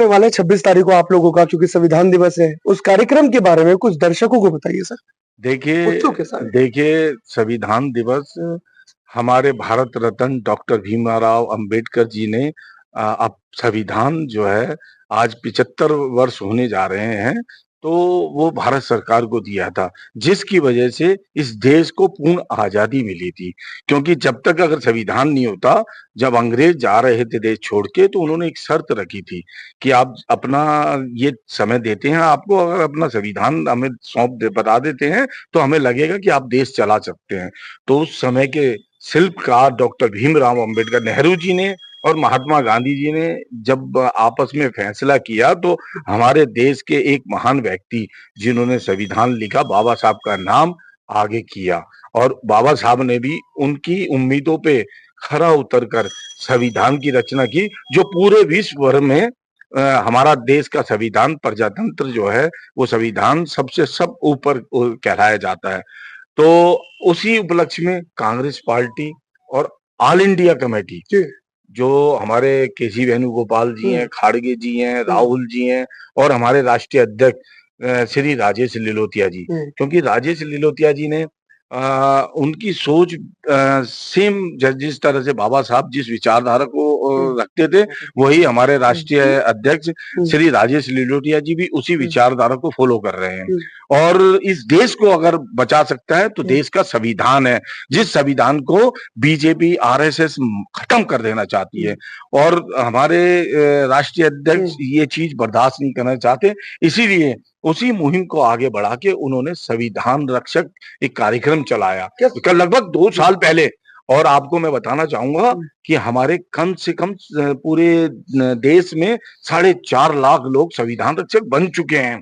होने वाला है 26 तारीख को आप लोगों का, क्योंकि संविधान दिवस है। उस कार्यक्रम के बारे में कुछ दर्शकों को बताइए सर। देखिए उत्सुक है सारे। देखिए संविधान दिवस हमारे भारत रत्न डॉक्टर भीमराव अंबेडकर जी ने अब संविधान जो है आज 75 वर्ष होने जा रहे हैं, तो वो भारत सरकार को दिया था, जिसकी वजह से इस देश को पूर्ण आज़ादी मिली थी। क्योंकि जब तक अगर संविधान नहीं होता, जब अंग्रेज जा रहे थे देश छोड़ के, तो उन्होंने एक शर्त रखी थी कि आप अपना ये समय देते हैं आपको, अगर अपना संविधान हमें बता देते हैं, तो हमें लगेगा कि आप देश चला सकते हैं। तो उस समय के शिल्पकार डॉक्टर भीमराव अंबेडकर, नेहरू जी ने और महात्मा गांधी जी ने जब आपस में फैसला किया, तो हमारे देश के एक महान व्यक्ति जिन्होंने संविधान लिखा, बाबा साहब का नाम आगे किया, और बाबा साहब ने भी उनकी उम्मीदों पे खरा उतरकर संविधान की रचना की, जो पूरे विश्व भर में हमारा देश का संविधान प्रजातंत्र जो है, वो संविधान सबसे सब ऊपर कहलाया जाता है। तो उसी उपलक्ष्य में कांग्रेस पार्टी और ऑल इंडिया कमेटी, जो हमारे केसी वेणुगोपाल जी हैं, खाड़गे जी हैं, राहुल जी हैं, और हमारे राष्ट्रीय अध्यक्ष श्री राजेश लिलोतिया जी, क्योंकि राजेश लिलोतिया जी ने उनकी सोच सेम जिस तरह से बाबा साहब जिस विचारधारा को रखते थे, वही हमारे राष्ट्रीय अध्यक्ष श्री राजेश लिलोटिया जी भी उसी विचारधारा को फॉलो कर रहे हैं। और इस देश को अगर बचा सकता है तो देश का संविधान है, जिस संविधान को बीजेपी आरएसएस खत्म कर देना चाहती है, और हमारे राष्ट्रीय अध्यक्ष ये चीज बर्दाश्त नहीं करना चाहते। इसीलिए उसी मुहिम को आगे बढ़ा के उन्होंने संविधान रक्षक एक कार्यक्रम चलाया लगभग 2 साल पहले। और आपको मैं बताना चाहूंगा कि हमारे कम से कम पूरे देश में 4.5 लाख लोग संविधान रक्षक बन चुके हैं।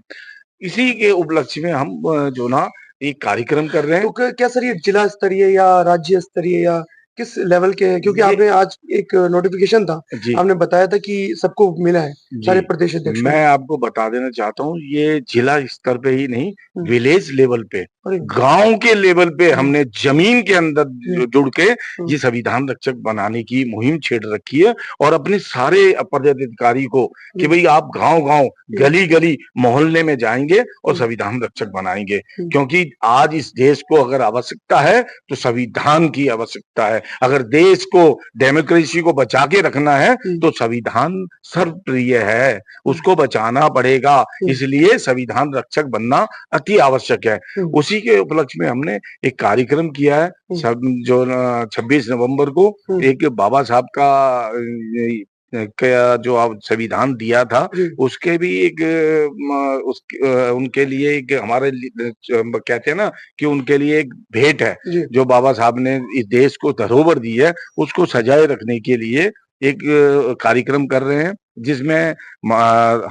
इसी के उपलक्ष्य में हम जो ना एक कार्यक्रम कर रहे हैं। तो क्या सर ये जिला स्तरीय या राज्य स्तरीय या किस लेवल के हैं? क्योंकि आपने आज एक नोटिफिकेशन था, आपने बताया था कि सबको मिला है, सारे प्रदेश अध्यक्ष। मैं आपको बता देना चाहता हूँ, ये जिला स्तर पे ही नहीं, विलेज लेवल पे, गांव के लेवल पे हमने जमीन के अंदर जुड़ के ये संविधान रक्षक बनाने की मुहिम छेड़ रखी है, और अपने सारे पदाधिकारी को कि भाई आप गांव-गांव, गली-गली, मोहल्ले में जाएंगे और संविधान रक्षक बनाएंगे। क्योंकि आज इस देश को अगर आवश्यकता है तो संविधान की आवश्यकता है। अगर देश को, डेमोक्रेसी को बचा के रखना है तो संविधान सर्वप्रिय है, उसको बचाना पड़ेगा। इसलिए संविधान रक्षक बनना अति आवश्यक है। उसी के उपलक्ष्य में हमने एक कार्यक्रम किया है, जो 26 नवंबर को एक बाबा साहब का जो संविधान दिया था, उसके भी एक उनके लिए एक हमारे कहते हैं ना कि उनके लिए एक भेंट है, जो बाबा साहब ने इस देश को धरोहर दी है, उसको सजाए रखने के लिए एक कार्यक्रम कर रहे हैं, जिसमें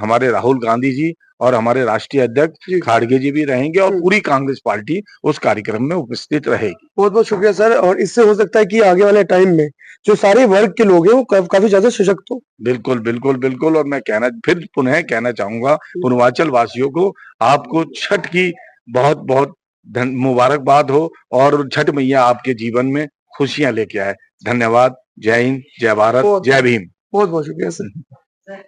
हमारे राहुल गांधी जी और हमारे राष्ट्रीय अध्यक्ष खाड़गे जी भी रहेंगे, और पूरी कांग्रेस पार्टी उस कार्यक्रम में उपस्थित रहेगी। बहुत बहुत शुक्रिया सर। और इससे हो सकता है कि आगे वाले टाइम में जो सारे वर्ग के लोग हैं वो काफी ज्यादा सशक्त हो। बिल्कुल बिल्कुल बिल्कुल। और मैं फिर पुनः कहना चाहूंगा पूर्वांचल वासियों को, आपको छठ की बहुत बहुत मुबारकबाद हो, और छठ मैया आपके जीवन में खुशियां लेके आए। धन्यवाद। जय हिंद, जय भारत, जय भीम। बहुत बहुत शुक्रिया सर।